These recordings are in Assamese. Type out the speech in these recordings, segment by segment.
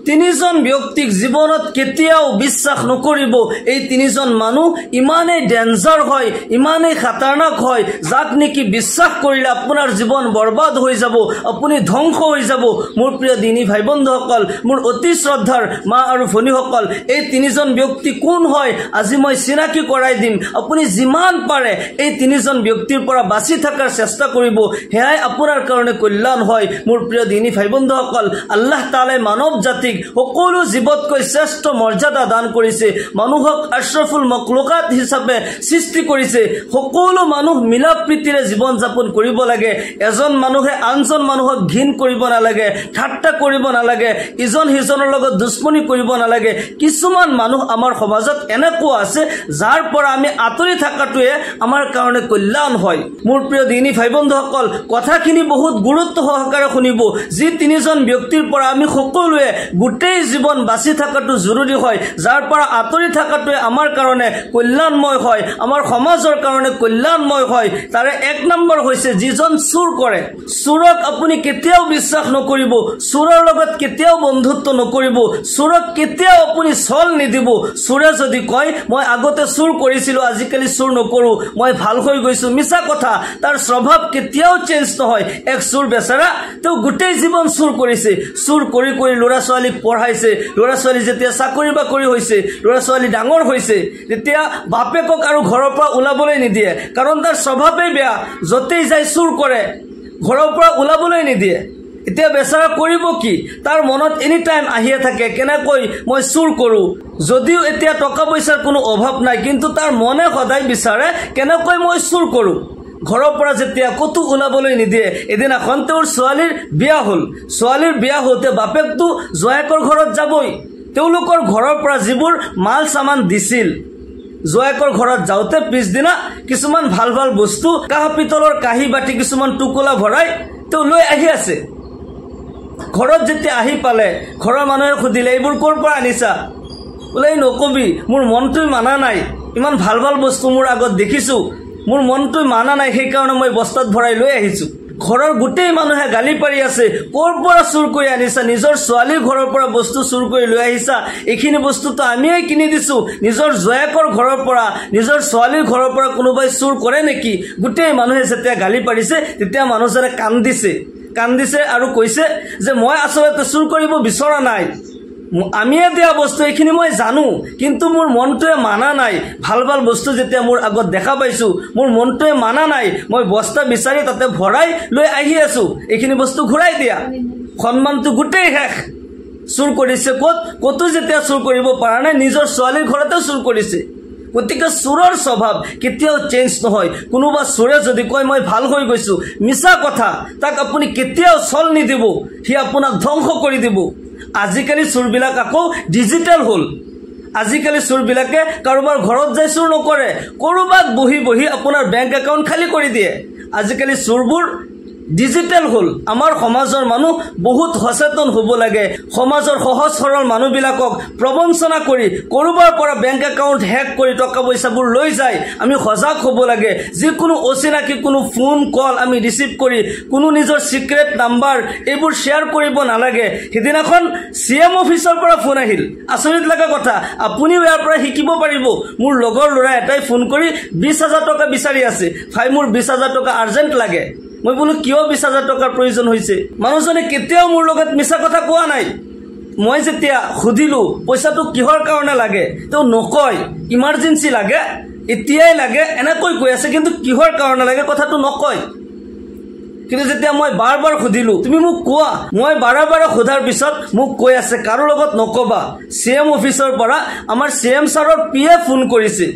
তিনিজন ব্যক্তিক জীৱনত কেতিয়াও বিশ্বাস নকৰিব। এই তিনিজন মানুহ ইমানেই ডেঞ্জাৰ হয়, ইমানেই খাতাৰনাক হয়, যাক নেকি বিশ্বাস কৰিলে আপোনাৰ জীৱন বৰবাদ হৈ যাব, আপুনি ধ্বংস হৈ যাব। মোৰ প্ৰিয় দিনী ভাই বন্ধুসকল, মোৰ অতি শ্ৰদ্ধাৰ মা আৰু ভনীসকল, এই তিনিজন ব্যক্তি কোন হয় আজি মই চিনাকি কৰাই দিম। আপুনি যিমান পাৰে এই তিনিজন ব্যক্তিৰ পৰা বাচি থকাৰ চেষ্টা কৰিব, সেয়াই আপোনাৰ কাৰণে কল্যাণ হয়। মোৰ প্ৰিয় দিনী ভাই বন্ধুসকল, আল্লাহ তাআলাই মানৱ জাতিক সকলো জীৱতকৈ শ্ৰেষ্ঠ মৰ্যাদা দান কৰিছে। মানুহক আশ্ৰফুল মখলুকাত হিচাপে সৃষ্টি কৰিছে। সকলো মানুহ মিলা প্ৰীতিৰে জীৱন যাপন কৰিব লাগে। এজন মানুহে আনজন মানুহক ঘৃণ কৰিব নালাগে, ঠাট্টা কৰিব নালাগে, ইজন সিজনৰ লগত দুশ্মনী কৰিব নালাগে। কিছুমান মানুহ আমাৰ সমাজত এনেকুৱা আছে যাৰ পৰা আমি আঁতৰি থকাটোৱে আমাৰ কাৰণে কল্যাণ হয়। মোৰ প্ৰিয় দিনী ভাই বন্ধুসকল, কথাখিনি বহুত গুৰুত্ব সহকাৰে শুনিব। যি তিনিজন ব্যক্তিৰ পৰা আমি সকলোৱে গোটেই জীৱন বাচি থকাটো জৰুৰী হয়, যাৰ পৰা আঁতৰি থকাটোৱে আমাৰ কাৰণে কল্যাণময় হয়, আমাৰ সমাজৰ কাৰণে কল্যাণময় হয়। তাৰে এক নম্বৰ হৈছে যিজন চুৰ কৰে। চুৰক আপুনি কেতিয়াও বিশ্বাস নকৰিব, চুৰৰ লগত কেতিয়াও বন্ধুত্ব নকৰিব, চুৰক কেতিয়াও আপুনি চল নিদিব। চুৰে যদি কয় মই আগতে চুৰ কৰিছিলো, আজিকালি চুৰ নকৰো, মই ভাল হৈ গৈছো, মিছা কথা। তাৰ স্বভাৱ কেতিয়াও চেঞ্জ নহয়। এক চুৰ বেচাৰা, তেওঁ গোটেই জীৱন চুৰ কৰিছে, চুৰ কৰি কৰি ল'ৰা ছোৱালীক পঢ়াইছে। ল'ৰা ছোৱালী যেতিয়া চাকৰি বাকৰি হৈছে, ল'ৰা ছোৱালী ডাঙৰ হৈছে, তেতিয়া বাপেকক আৰু ঘৰৰ পৰা ওলাবলৈ নিদিয়ে, কাৰণ তাৰ স্বভাৱেই বেয়া। য'তেই যায় চুৰ কৰে, ঘৰৰ পৰা ওলাবলৈ নিদিয়ে। এতিয়া বেচাৰা কৰিব কি? তাৰ মনত এনি টাইম আহিয়ে থাকে কেনেকৈ মই চুৰ কৰো। যদিও এতিয়া টকা পইচাৰ কোনো অভাৱ নাই, কিন্তু তাৰ মনে সদায় বিচাৰে কেনেকৈ মই চুৰ কৰো। ঘৰৰ পৰা যেতিয়া ক'তো ওলাবলৈ নিদিয়ে। এদিনাখন তেওঁৰ ছোৱালীৰ বিয়া হ'ল। ছোৱালীৰ বিয়া হওঁতে বাপেকটো জোৱায়েকৰ ঘৰত যাবই। তেওঁলোকৰ ঘৰৰ পৰা যিবোৰ মাল চামান দিছিল, জোৱায়েকৰ ঘৰত যাওঁতে পিছদিনা কিছুমান ভাল ভাল বস্তু, কাঁহ পিতলৰ কাঁহী বাতি কিছুমান টোকোলা ভৰাই তেওঁ লৈ আহি আছে। ঘৰত যেতিয়া আহি পালে, ঘৰৰ মানুহে সুধিলে এইবোৰ ক'ৰ পৰা আনিছা? বোলে নকবি, মোৰ মনটোই মানা নাই, ইমান ভাল ভাল বস্তু মোৰ আগত দেখিছো, মোৰ মনটোই মানা নাই, সেইকাৰণে মই বস্তাত ভৰাই লৈ আহিছো। ঘৰৰ গোটেই মানুহে গালি পাৰি আছে, ক'ৰ পৰা চুৰ কৰি আনিছা? নিজৰ ছোৱালীৰ ঘৰৰ পৰা বস্তু চুৰ কৰি লৈ আহিছা। এইখিনি বস্তুটো আমিয়ে কিনি দিছো। নিজৰ জোৱায়েকৰ ঘৰৰ পৰা, নিজৰ ছোৱালীৰ ঘৰৰ পৰা কোনোবাই চুৰ কৰে নেকি? গোটেই মানুহে যেতিয়া গালি পাৰিছে, তেতিয়া মানুহজনে কান্দিছে আৰু কৈছে যে মই আচলতে চুৰ কৰিব বিচৰা নাই, আমিয়ে দিয়া বস্তু এইখিনি মই জানো, কিন্তু মোৰ মনটোৱে মানা নাই। ভাল ভাল বস্তু যেতিয়া মোৰ আগত দেখা পাইছো, মোৰ মনটোৱে মানা নাই, মই বস্তা বিচাৰি তাতে ভৰাই লৈ আহি আছো, এইখিনি বস্তু ঘূৰাই দিয়া। সন্মানটো গোটেই শেষ। চুৰ কৰিছে ক'তো যেতিয়া চুৰ কৰিব পৰা নাই, নিজৰ ছোৱালীৰ ঘৰতে চুৰ কৰিছে। গতিকে চোৰৰ স্বভাৱ কেতিয়াও চেঞ্জ নহয়। কোনোবা চোৰে যদি কয় মই ভাল হৈ গৈছো, মিছা কথা। তাক আপুনি কেতিয়াও চল নিদিব, সি আপোনাক ধ্বংস কৰি দিব। আজিকালি চোৰবিলাক আকৌ ডিজিটেল হ'ল। আজিকালি চোৰবিলাকে কাৰোবাৰ ঘৰত যাই চুৰ নকৰে, ক'ৰবাত বহি বহি আপোনাৰ বেংক একাউণ্ট খালী কৰি দিয়ে। আজিকালি চোৰবোৰ ডিজিটেল হ'ল। আমাৰ সমাজৰ মানুহ বহুত সচেতন হ'ব লাগে। সমাজৰ সহজ সৰল মানুহবিলাকক প্ৰবঞ্চনা কৰি ক'ৰবাৰ পৰা বেংক একাউণ্ট হেক কৰি টকা পইচাবোৰ লৈ যায়। আমি সজাগ হ'ব লাগে। যিকোনো অচিনাকি কোনো ফোন কল আমি ৰিচিভ কৰি কোনো নিজৰ চিক্ৰেট নাম্বাৰ এইবোৰ শ্বেয়াৰ কৰিব নালাগে। সিদিনাখন CM অফিচৰ পৰা ফোন আহিল, আচৰিত লগা কথা। আপুনিও ইয়াৰ পৰা শিকিব পাৰিব। মোৰ লগৰ ল'ৰা এটাই ফোন কৰি 20,000 টকা বিচাৰি আছে। ভাই মোৰ 20,000 টকা আৰ্জেণ্ট লাগে। মই বোলো কিয় 20,000 টকাৰ প্ৰয়োজন হৈছে? মানুহজনে কেতিয়াও মোৰ লগত মিছা কথা কোৱা নাই। মই যেতিয়া সুধিলো পইচাটো কিহৰ কাৰণে লাগে, তেওঁ নকয়। ইমাৰ্জেঞ্চি লাগে, এতিয়াই লাগে, এনেকৈ কৈ আছে, কিন্তু কিহৰ কাৰণে লাগে কথাটো নকয়। কিন্তু যেতিয়া মই বাৰ বাৰ সুধিলো তুমি মোক কোৱা, মই বাৰে বাৰে সোধাৰ পিছত মোক কৈ আছে কাৰো লগত নকবা। CM অফিচৰ পৰা আমাৰ CM ছাৰৰ PA ফোন কৰিছে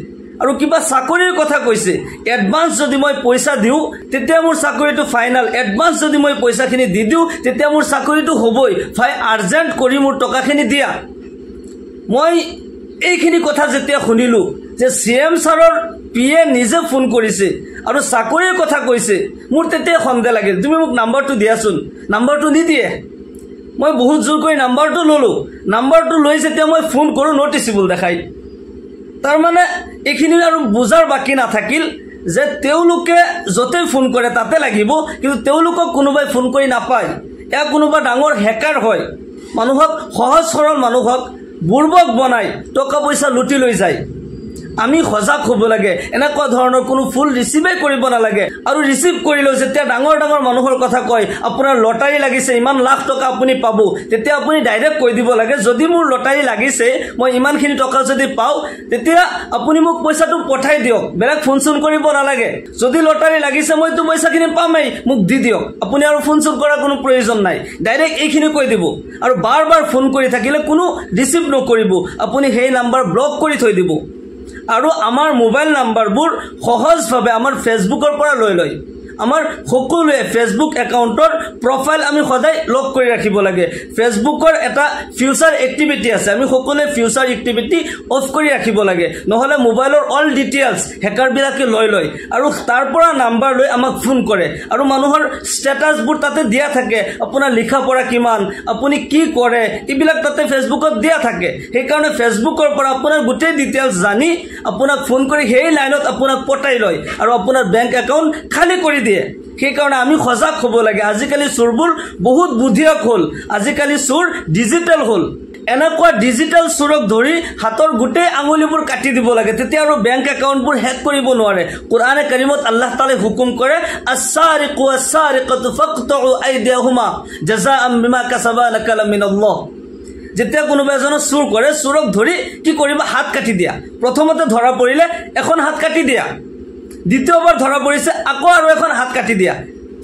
আৰু কিবা চাকৰিৰ কথা কৈছে। এডভান্স যদি মই পইচা দিওঁ তেতিয়া মোৰ চাকৰিটো ফাইনেল। এডভান্স যদি মই পইচাখিনি দি দিওঁ তেতিয়া মোৰ চাকৰিটো হ'বই। ভাই আৰ্জেণ্ট কৰি মোৰ টকাখিনি দিয়া। মই এইখিনি কথা যেতিয়া শুনিলো যে CM ছাৰৰ PA নিজে ফোন কৰিছে আৰু চাকৰিৰ কথা কৈছে, মোৰ তেতিয়া সন্দেহ লাগিল। তুমি মোক নাম্বাৰটো দিয়াচোন। নাম্বাৰটো নিদিয়ে। মই বহুত জোৰ কৰি নাম্বাৰটো ল'লো। নাম্বাৰটো লৈ যেতিয়া মই ফোন কৰোঁ নটিচেবল দেখাই। তাৰমানে এইখিনি আৰু বুজাৰ বাকী নাথাকিল যে তেওঁলোকে য'তেই ফোন কৰে তাতে লাগিব, কিন্তু তেওঁলোকক কোনোবাই ফোন কৰি নাপায়। এয়া কোনোবা ডাঙৰ হেকাৰ হয়। মানুহক সহজ সৰল মানুহক বুৰ্বক বনাই টকা পইচা লুটি লৈ যায় আমি সজাগ হ'ব লাগে এনেকুৱা ধৰণৰ কোনো ফুল ৰিসিভে কৰিব নালাগে আৰু ৰিসিভ কৰিলেও যেতিয়া ডাঙৰ ডাঙৰ মানুহৰ কথা কয় আপোনাৰ লটাৰী লাগিছে ইমান লাখ টকা আপুনি পাব তেতিয়া আপুনি ডাইৰেক্ট কৈ দিব লাগে যদি মোৰ লটাৰী লাগিছে মই ইমানখিনি টকা যদি পাও তেতিয়া আপুনি মোক পইচাটো পঠাই দিয়ক বেলেগ ফোন চোন কৰিব নালাগে যদি লটাৰী লাগিছে মই তো পইচাখিনি পামেই মোক দি দিয়ক আপুনি আৰু ফোন চোন কৰাৰ কোনো প্ৰয়োজন নাই ডাইৰেক্ট এইখিনি কৈ দিব আৰু বাৰ বাৰ ফোন কৰি থাকিলে কোনো ৰিসিভ নকৰিব আপুনি সেই নাম্বাৰ ব্লক কৰি থৈ দিব আৰু আমাৰ মোবাইল নাম্বাৰবোৰ সহজভাৱে আমাৰ ফেসবুকৰ পৰা লৈ লয় আমাৰ সকলোৱে ফেসবুক একাউণ্টৰ প্ৰফাইল আমি সদায় লক কৰি ৰাখিব লাগে ফেসবুকৰ এটা ফিউচাৰ এক্টিভিটি আছে আমি সকলোৱে ফিউচাৰ এক্টিভিটি অফ কৰি ৰাখিব লাগে নহলে মোবাইলৰ অল ডিটেইলছ হেকাৰ বিলাকে লৈ লয় আৰু তাৰ পৰা নাম্বাৰ লৈ আমাক ফোন কৰে আৰু মানুহৰ ষ্টেটাছবোৰ তাতে দিয়া থাকে আপোনাৰ লিখা পঢ়া কিমান আপুনি কি কৰে এইবিলাক তাতে ফেসবুকত দিয়া থাকে সেই কাৰণে ফেসবুকৰ পৰা আপোনাৰ গোটেই ডিটেইলছ জানি আপোনাক ফোন কৰি সেই লাইনত আপোনাক পঠাই লয় আৰু আপোনাৰ বেংক একাউণ্ট খালি কৰি সেই কাৰণে আমি সজাগ হ'ব লাগে আজিকালি চোৰবোৰ বহুত বুদ্ধিয়ক হ'ল আজিকালি চোৰ ডিজিটেল হ'ল এনেকুৱা ডিজিটেল চোৰক ধৰি হাতৰ গোটেই আঙুলিবোৰ কাটি দিব লাগে তেতিয়া আৰু বেংক একাউণ্টবোৰ হেক কৰিব নোৱাৰে কোৰআনে কাৰিমত আল্লাহ তাআলাই হুকুম কৰে আছ-সাৰিকু আছ-সাৰিকাতু ফাকতউ আইদিয়াহুমা জাযাআন বিমা কাসাবা নাকালা মিনাল্লাহ যেতিয়া কোনোবা এজনে চোৰ কৰে চোৰক ধৰি কি কৰিব হাত কাটি দিয়া প্ৰথমতে ধৰা পৰিলে এখন হাত কাটি দিয়া দ্বিতীয়বাৰ ধৰা পৰিছে আকৌ আৰু এখন হাত কাটি দিয়া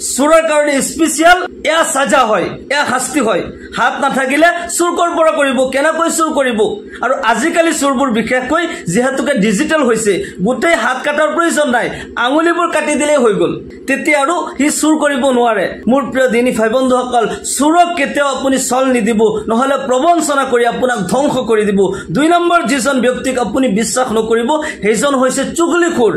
চোৰৰ কাৰণে স্পেশাল এয়া সাজা হয় এয়া শাস্তি হয় হাত নাথাকিলে চোৰ কৰপৰা কৰিব কেনেকৈ চোৰ কৰিব আৰু আজিকালি চোৰবোৰ বিশেষকৈ যেহেতুকে ডিজিটেল হৈছে গোটেই হাত কাটাৰ প্ৰয়োজন নাই আঙুলিবোৰ কাটি দিলেই হৈ গ'ল তেতিয়া আৰু হি চোৰ কৰিব নোৱাৰে মোৰ প্ৰিয় দিনী ভাই বন্ধুসকল চোৰক কেতিয়াও আপুনি চল নিদিব নহলে প্ৰবঞ্চনা কৰি আপোনাক ধ্বংস কৰি দিব দুই নম্বৰ যিজন ব্যক্তিক আপুনি বিশ্বাস নকৰিব সেইজন হৈছে চুগলিখোৰ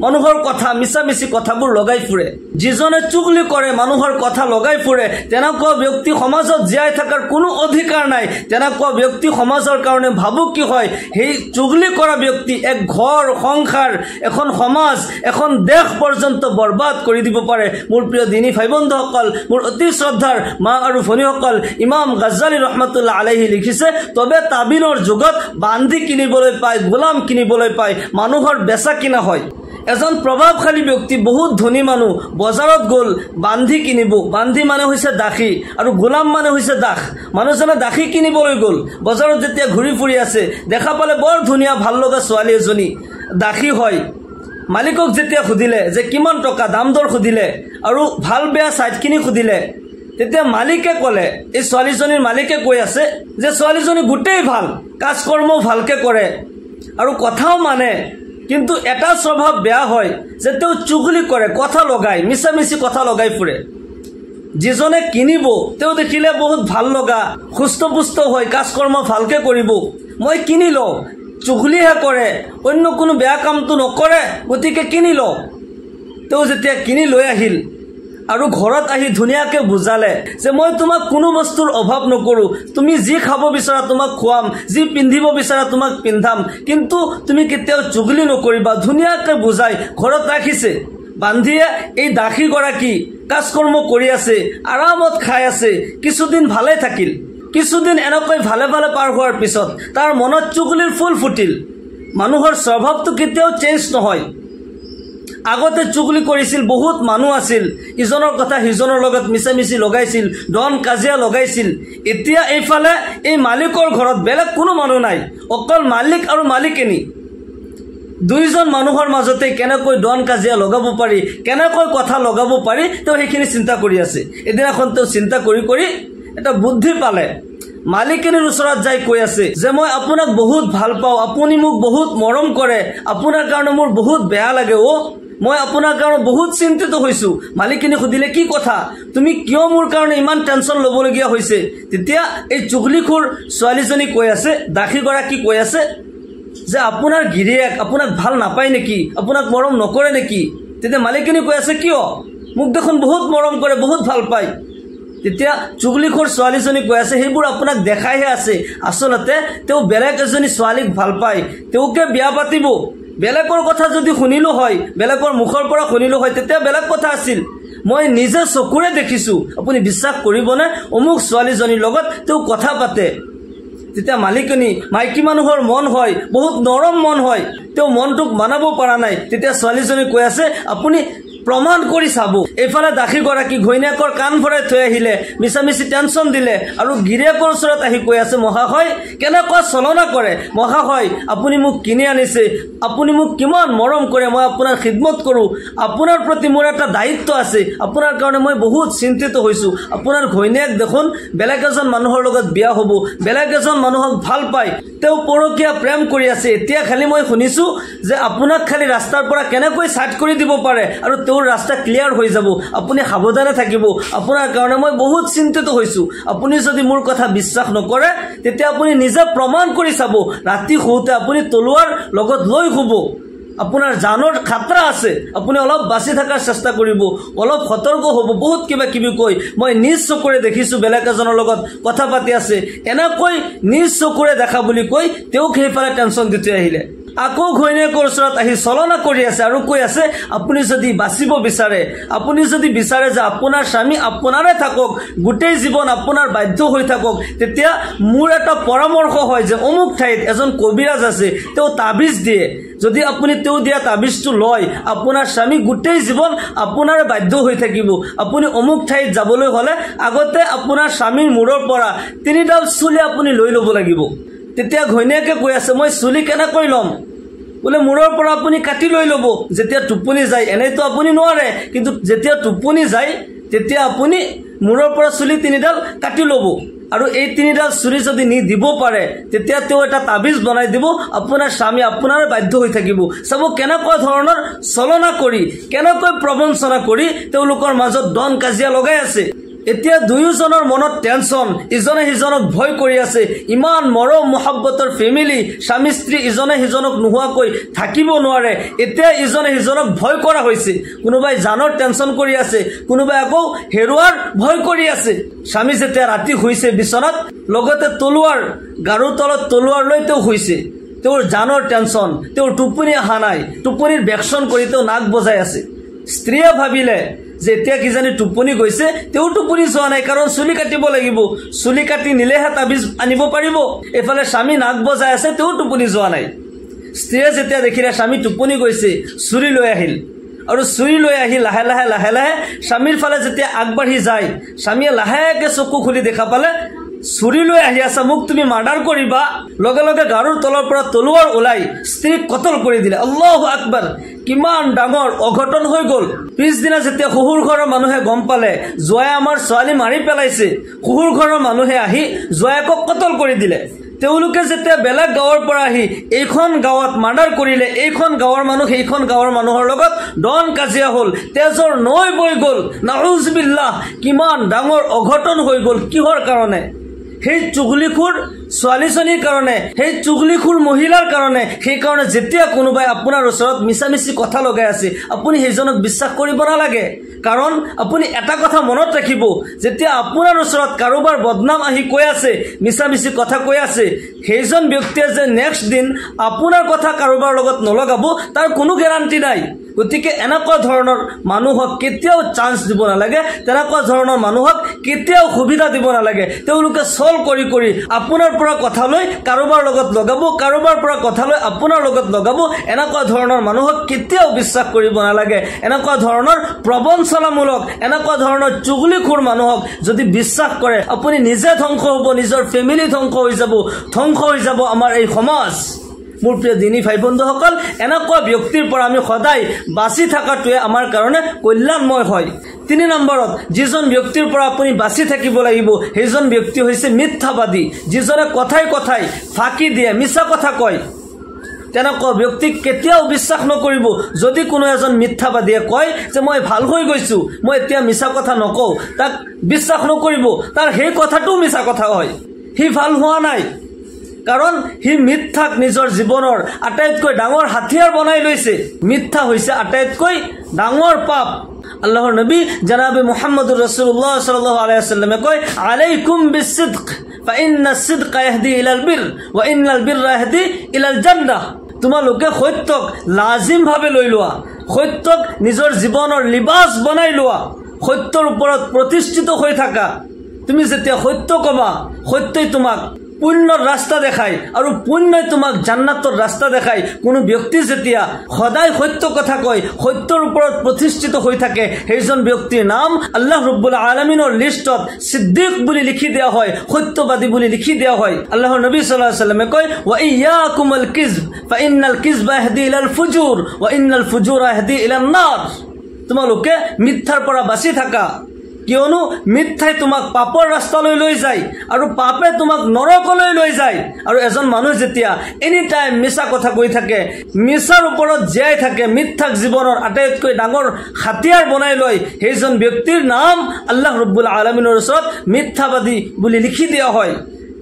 মানুহৰ কথা মিছামিছি কথাবোৰ লগাই ফুৰে যিজনে চুগলি কৰে মানুহৰ কথা লগাই ফুৰে তেনেকুৱা ব্যক্তি সমাজত জীয়াই থকাৰ কোনো অধিকাৰ নাই তেনেকুৱা ব্যক্তি সমাজৰ কাৰণে ভাবুকি হয় সেই চুগলি কৰা ব্যক্তি এক ঘৰ সংসাৰ এখন সমাজ এখন দেশ পৰ্যন্ত বৰবাদ কৰি দিব পাৰে মোৰ প্ৰিয় দিনী ভাই বন্ধুসকল মোৰ অতি শ্ৰদ্ধাৰ মা আৰু ভনীসকল ইমাম গাজ্জালী ৰহমাতুল্লাহ আলাইহি লিখিছে তবে তাবিনৰ যুগত বান্ধি কিনিবলৈ পায় গোলাম কিনিবলৈ পায় মানুহৰ বেচা কিনা হয় এজন প্ৰভাৱশালী ব্যক্তি বহুত ধনী মানুহ বজাৰত গল বান্ধি কিনিব বান্ধি মানে হৈছে দাসী আৰু গোলাম মানে হৈছে দাস মানুহজনে দাসী কিনিবলৈ গল বজাৰত যেতিয়া ঘূৰি ফুৰি আছে দেখা পালে বৰ ধুনীয়া ভাল লগা ছোৱালী এজনী দাসী হয় মালিকক যেতিয়া খুদিলে যে কিমান টকা দাম দৰ খুদিলে আৰু ভাল বেয়া সাইড কিনি খুদিলে তেতিয়া মালিকে ক'লে এই ছোৱালীজনীৰ মালিকে কৈ আছে যে ছোৱালীজনী গোটেই ভাল কাজ কৰ্ম ভালকে কৰে আৰু কথাও মানে কিন্তু এটা স্বভাৱ বেয়া হয় যে তেও চুগলি কৰে কথা লগাই মিছামিছি কথা লগাই ফুৰে যিজনে কিনিব তেও দেখিলে বহুত ভাল লগা সুস্থপুষ্ট হৈ কাজ কৰ্ম ভালকে কৰিব মই কিনি লও চুগলিহে কৰে অন্য কোনো বেয়া কামটো নকৰে গতিকে কিনি লও তেও যেতিয়া কিনি লৈ আহিল আৰু ঘৰত আহি ধুনিয়াকে বুজালে যে মই তোমাক কোনো বস্তুৰ অভাৱ নকৰো তুমি যি খাব বিচাৰা তোমাক খুৱাম যি পিন্ধিব বিচাৰা তোমাক পিন্ধাম কিন্তু তুমি কেতিয়াও চুগলি নকৰিবা ধুনিয়াকে বুজাই ঘৰত ৰাখিছে বান্ধিয়ে এই দাসী গৰাকী কাজ কৰ্ম কৰি আছে আৰামত খাই আছে কিছুদিন ভালে থাকিল কিছুদিন এনেকৈ ভালে ভালে পাৰ হোৱাৰ পিছত তাৰ মনত চুগলিৰ ফুল ফুটিল মানুহৰ স্বভাৱটো কেতিয়াও চেঞ্জ নহয় আগতে চুগলি কৰিছিল বহুত মানুহ আছিল ইজনৰ কথা হিজনৰ লগত মিছামিছি লগাইছিল ডন কাজিয়া লগাইছিল এতিয়া এইফালে এই মালিকৰ ঘৰত বেলেগ কোনো মানুহ নাই অকল মালিক আৰু মালিকেনী দুইজন মানুহৰ মাজতে কেনেকৈ ডন কাজিয়া লগাব পাৰি কেনেকৈ কথা লগাব পাৰি তেওঁ সেইখিনি চিন্তা কৰি আছে এদিনাখন তেওঁ চিন্তা কৰি কৰি এটা বুদ্ধি পালে মালিকেনীৰ ওচৰত যাই কৈ আছে যে মই আপোনাক বহুত ভাল পাওঁ আপুনি মোক বহুত মৰম কৰে আপোনাৰ কাৰণে মোৰ বহুত বেয়া লাগে মই আপোনাৰ কাৰণে বহুত চিন্তিত হৈছো মালিকেনী খুদিলে কি কথা তুমি কিয় মোৰ কাৰণে ইমান টেনচন লবলগীয়া হৈছে তেতিয়া এই চুগলিখোৰ ছোৱালীজনী কৈ আছে দাসী গৰাকী কৈ আছে যে আপোনাৰ গিৰিয়েক আপোনাক ভাল নাপায় নেকি আপোনাক মৰম নকৰে নেকি তেতিয়া মালিকেনী কৈ আছে কিয় মোক দেখোন বহুত মৰম কৰে বহুত ভাল পায় তেতিয়া চুগলিখোৰ ছোৱালীজনী কৈ আছে সেইবোৰ আপোনাক দেখাইহে আছে আসলতে তেও বেলেগ এজনী ছোৱালীক ভাল পায় তেওকে বিয়া পাতিব বেলেগৰ কথা যদি শুনিলো হয় বেলেগৰ মুখৰ পৰা শুনিলো হয় তেতিয়া বেলেগ কথা আছিল মই নিজে চকুৰে দেখিছোঁ আপুনি বিশ্বাস কৰিবনে অমুক ছোৱালীজনীৰ লগত তেওঁ কথা পাতে তেতিয়া মালিকনী মাইকী মানুহৰ মন হয় বহুত নৰম মন হয় তেওঁ মনটোক মানাব পৰা নাই তেতিয়া ছোৱালীজনী কৈ আছে আপুনি প্ৰমাণ কৰি চাব এফালে দাখী গৰাকী ঘৈণীয়েকৰ কাণ ভৰাই থৈ আহিলে মিছামিছি টেনচন দিলে আৰু গিৰিয়েকৰ ওচৰত আহি কৈ আছে মহাশয় কেনেকুৱা চলনা কৰে মহাশয় আপুনি মোক কিনি আনিছে আপুনি মোক কিমান মৰম কৰে মই আপোনাৰ খিদমত কৰোঁ আপোনাৰ প্ৰতি মোৰ এটা দায়িত্ব আছে আপোনাৰ কাৰণে মই বহুত চিন্তিত হৈছোঁ আপোনাৰ ঘৈণীয়েক দেখোন বেলেগ এজন মানুহৰ লগত বিয়া হ'ব বেলেগ এজন মানুহক ভাল পায় তেওঁ পৰকীয়া প্ৰেম কৰি আছে এতিয়া খালি মই শুনিছোঁ যে আপোনাক খালি ৰাস্তাৰ পৰা কেনেকৈ সাইড কৰি দিব পাৰে আৰু তেওঁৰ ৰাস্তা ক্লিয়াৰ হৈ যাব আপুনি সাৱধানে থাকিব আপোনাৰ কাৰণে মই বহুত চিন্তিত হৈছোঁ আপুনি যদি মোৰ কথা বিশ্বাস নকৰে তেতিয়া আপুনি নিজে প্ৰমাণ কৰি চাব ৰাতি শুওঁতে আপুনি তলোৱাৰ লগত লৈ শুব আপোনাৰ জানৰ খাতৰা আছে আপুনি অলপ বাচি থকাৰ চেষ্টা কৰিব অলপ সতৰ্ক হ'ব বহুত কিবা কিবি কৈ মই নিজ চকুৰে দেখিছোঁ বেলেগ এজনৰ লগত কথা পাতি আছে এনেকৈ নিজ চকুৰে দেখা বুলি কৈ তেওঁক সেইফালে টেনচন দি থৈ আহিলে আকৌ ঘৈণীয়েকৰ ওচৰত আহি চলনা কৰি আছে আৰু কৈ আছে আপুনি যদি বাচিব বিচাৰে আপুনি যদি বিচাৰে যে আপোনাৰ স্বামী আপোনাৰে থাকক গোটেই জীৱন আপোনাৰ বাধ্য হৈ থাকক তেতিয়া মোৰ এটা পৰামৰ্শ হয় যে অমুক ঠাইত এজন কবিৰাজ আছে তেওঁ তাবিজ দিয়ে যদি আপুনি তেওঁ দিয়া তাবিজটো লয় আপোনাৰ স্বামী গোটেই জীৱন আপোনাৰ বাধ্য হৈ থাকিব আপুনি অমুক ঠাইত যাবলৈ হ'লে আগতে আপোনাৰ স্বামীৰ মূৰৰ পৰা 3ডাল চুলি আপুনি লৈ ল'ব লাগিব তেতিয়া ঘৈণীয়েকে কৈ আছে মই চুলি কেনেকৈ ল'ম বোলে মূৰৰ পৰা আপুনি কাটি লৈ ল'ব যেতিয়া টোপনি যায় এনেতো আপুনি নোৱাৰে কিন্তু যেতিয়া টোপনি যায় তেতিয়া আপুনি মূৰৰ পৰা চুলি 3ডাল কাটি ল'ব আৰু এই 3ডাল চুলি যদি নি দিব পাৰে তেতিয়া তেওঁ এটা তাবিজ বনাই দিব আপোনাৰ স্বামী আপোনাৰ বাধ্য হৈ থাকিব চাব কেনেকুৱা ধৰণৰ চলনা কৰি কেনেকৈ প্ৰবঞ্চনা কৰি তেওঁলোকৰ মাজত দন কাজিয়া লগাই আছে এতিয়া দুয়োজনৰ মনত টেনচন ইজনে সিজনক ভয় কৰি আছে ইমান মৰম মহব্বতৰ ফেমিলি স্বামী স্ত্ৰী ইজনে সিজনক নোহোৱাকৈ থাকিব নোৱাৰে এতিয়া ইজনে সিজনক ভয় কৰা হৈছে কোনোবাই জানৰ টেনচন কৰি আছে কোনোবাই আকৌ হেৰুৱাৰ ভয় কৰি আছে স্বামী যেতিয়া ৰাতি শুইছে বিছনাত লগতে তলোৱাৰ গাৰুৰ তলত তলোৱাৰ লৈ তেওঁ শুইছে তেওঁৰ জানৰ টেনচন তেওঁৰ টোপনি অহা নাই টোপনিৰ বেকচন কৰি তেওঁ নাক বজাই আছে স্ত্ৰীয়ে ভাবিলে যে এতিয়া কিজানি টোপনি গৈছে তেওঁ টোপনি যোৱা নাই কাৰণ চুলি কাটিব লাগিব চুলি কাটি নিলেহে তাবিজ আনিব পাৰিব এফালে স্বামী নাক বজাই আছে তেওঁ টোপনি যোৱা নাই স্ত্ৰীয়ে যেতিয়া দেখিলে স্বামী টোপনি গৈছে চুৰি লৈ আহিল আৰু চুৰি লৈ আহি লাহে লাহে লাহে লাহে স্বামীৰ ফালে যেতিয়া আগবাঢ়ি যায় স্বামীয়ে লাহেকৈ চকু খুলি দেখা পালে চুৰি লৈ আহি আছে মোক তুমি মাৰ্ডাৰ কৰিবা লগে লগে গাৰুৰ তলৰ পৰা তলোৱাৰ ওলাই স্ত্ৰীক কতল কৰি দিলে আল্লাহু আকবাৰ কিমান ডাঙৰ অঘটন হৈ গ'ল পিছদিনা যেতিয়া শহুৰ ঘৰৰ মানুহে গম পালে জোৱাই আমাৰ ছোৱালী মাৰি পেলাইছে শহুৰ ঘৰৰ মানুহে আহি জোৱাইকক কতল কৰি দিলে তেওঁলোকে যেতিয়া বেলেগ গাঁৱৰ পৰা আহি এইখন গাঁৱত মাৰ্ডাৰ কৰিলে এইখন গাঁৱৰ মানুহ সেইখন গাঁৱৰ মানুহৰ লগত দন কাজিয়া হ'ল তেজৰ নৈ বৈ গ'ল নাউজুবিল্লাহ কিমান ডাঙৰ অঘটন হৈ গ'ল কিহৰ কাৰণে সেই চুগলিখোৰ ছোৱালীজনীৰ কাৰণে সেই চুগলিখোৰ মহিলাৰ কাৰণে সেইকাৰণে যেতিয়া কোনোবাই আপোনাৰ ওচৰত মিছামিছি কথা লগাই আছে আপুনি সেইজনক বিশ্বাস কৰিব নালাগে কাৰণ আপুনি এটা কথা মনত ৰাখিব যেতিয়া আপোনাৰ ওচৰত কাৰোবাৰ বদনাম আহি কৈ আছে মিছামিছি কথা কৈ আছে সেইজন ব্যক্তিয়ে যে নেক্সট দিন আপোনাৰ কথা কাৰোবাৰ লগত নলগাব তাৰ কোনো গ্যাৰান্টি নাই গতিকে এনেকুৱা ধৰণৰ মানুহক কেতিয়াও চান্স দিব নালাগে তেনেকুৱা ধৰণৰ মানুহক কেতিয়াও সুবিধা দিব নালাগে তেওঁলোকে সল কৰি কৰি আপোনাৰ পৰা কথা লৈ কাৰোবাৰ লগত লগাব কাৰোবাৰ পৰা কথা লৈ আপোনাৰ লগত লগাব এনেকুৱা ধৰণৰ মানুহক কেতিয়াও বিশ্বাস কৰিব নালাগে এনেকুৱা ধৰণৰ প্ৰবঞ্চনামূলক এনেকুৱা ধৰণৰ চুগলিখোৰ মানুহক যদি বিশ্বাস কৰে আপুনি নিজে ধ্বংস হ'ব নিজৰ ফেমিলি ধ্বংস হৈ যাব আমাৰ এই সমাজ মোৰ প্ৰিয় দিনী ভাই বন্ধুসকল এনেকুৱা ব্যক্তিৰ পৰা আমি সদায় বাচি থকাটোৱে আমাৰ কাৰণে কল্যাণময় হয় 3 নম্বৰত যিজন ব্যক্তিৰ পৰা আপুনি বাচি থাকিব লাগিব সেইজন ব্যক্তি হৈছে মিথ্যাবাদী যিজনে কথাই কথাই ফাঁকি দিয়ে মিছা কথা কয় তেনেকুৱা ব্যক্তিক কেতিয়াও বিশ্বাস নকৰিব যদি কোনো এজন মিথ্যাবাদীয়ে কয় যে মই ভাল হৈ গৈছো মই এতিয়া মিছা কথা নকওঁ তাক বিশ্বাস নকৰিব তাৰ সেই কথাটো মিছা কথা হয় হি ভাল হোৱা নাই কাৰণ হি মিথ্যাক নিজৰ জীৱনৰ আটাইতকৈ ডাঙৰ হাতিয়াৰ বনাই লৈছে মিথ্যা হৈছে আটাইতকৈ ডাঙৰ পাপ আল্লাহৰ নবী জনাবে মুহাম্মদুৰ ৰাসূলুল্লাহ সাল্লাল্লাহু আলাইহি ওয়াসাল্লামে কয় আলাইকুম বিসিদক ফাইন্না সিদকা ইয়াহদি ইলাল বির ওয়া ইন্নাল বিররা ইয়াহদি ইলাল জান্নাহ তোমালোকে সত্যক লাজিম ভাবে লৈ লোৱা সত্যক নিজৰ জীৱনৰ লিবাস বনাই লোৱা সত্যৰ ওপৰত প্ৰতিষ্ঠিত হৈ থাকা। তুমি যেতিয়া সত্য কবা, সত্যই তোমাক পুণ্যৰ ৰাস্তা দেখায় আৰু পুণ্যই তোমাক জান্নাতৰ ৰাস্তা দেখায়। কোনো ব্যক্তি যেতিয়া সদায় সত্য কথা কয়, সত্যৰ ওপৰত প্ৰতিষ্ঠিত হৈ থাকে, সেইজন ব্যক্তিৰ নাম আল্লাহ ৰব্বুল আলামিনৰ লিষ্টত সিদ্দিক বুলি লিখি দিয়া হয়, সত্যবাদী বুলি লিখি দিয়া হয়। আল্লাহৰ নবী সাল্লাল্লাহু আলাইহি ওয়াসাল্লামে কয়, ওয়া ইয়্যাকুমুল কিযব ফাইন্নাল কিযবা ইয়াহদি ইলাল ফুজুৰ ওয়া ইন্নাল ফুজুৰা ইয়াহদি ইলান নাৰ। তোমালোকে মিথ্যাৰ পৰা বাচি থাকা, কিয়নো মিথ্যাই তোমাক পাপৰ ৰাস্তালৈ লৈ যায় আৰু পাপে তোমাক নৰকলৈ লৈ যায়। আৰু এজন মানুহ যেতিয়া এনি টাইম মিছা কথা কৈ থাকে, মিছাৰ ওপৰত জীয়াই থাকে, মিথ্যাক জীৱনৰ আটাইতকৈ ডাঙৰ হাতিয়াৰ বনাই লয়, সেইজন ব্যক্তিৰ নাম আল্লাহ ৰব্বুল আলামিনৰ ওচৰত মিথ্যাবাদী বুলি লিখি দিয়া হয়।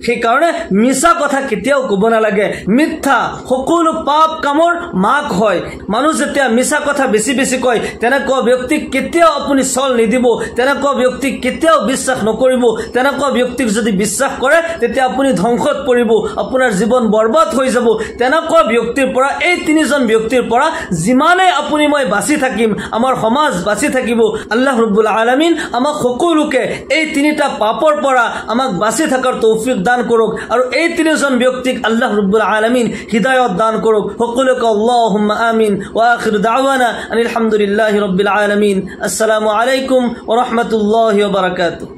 সেইকাৰণে মিছা কথা কেতিয়াও ক'ব নালাগে। মিথ্যা সকলো পাপ কামৰ মাক হয়। মানুহ যেতিয়া মিছা কথা বেছি বেছি কয়, তেনেকুৱা ব্যক্তিক কেতিয়াও আপুনি চল নিদিব, তেনেকুৱা ব্যক্তিক কেতিয়াও বিশ্বাস নকৰিব। তেনেকুৱা ব্যক্তিক যদি বিশ্বাস কৰে, তেতিয়া আপুনি ধ্বংসত পৰিব, আপোনাৰ জীৱন বৰবাদ হৈ যাব। তেনেকুৱা ব্যক্তিৰ পৰা, এই তিনিজন ব্যক্তিৰ পৰা যিমানে আপুনি মই বাচি থাকিম, আমাৰ সমাজ বাচি থাকিব। আল্লাহ ৰব্বুল আলামিন আমাক সকলোকে এই তিনিটা পাপৰ পৰা আমাক বাচি থকাৰ তৌফিক দান কৰক আৰু এই তিনিজন ব্যক্তিক আল্লাহ ৰব্বুল আলামিন হিদায়াত দান কৰক। সকলোকে আল্লাহুম্মা আমিন ওয়া আখিৰু দাওয়ানা আনিল হামদুলিল্লাহি ৰাব্বিল আলামিন। আসসালামু আলাইকুম ওয়া ৰাহমাতুল্লাহি ওয়া বাৰাকাতুহু।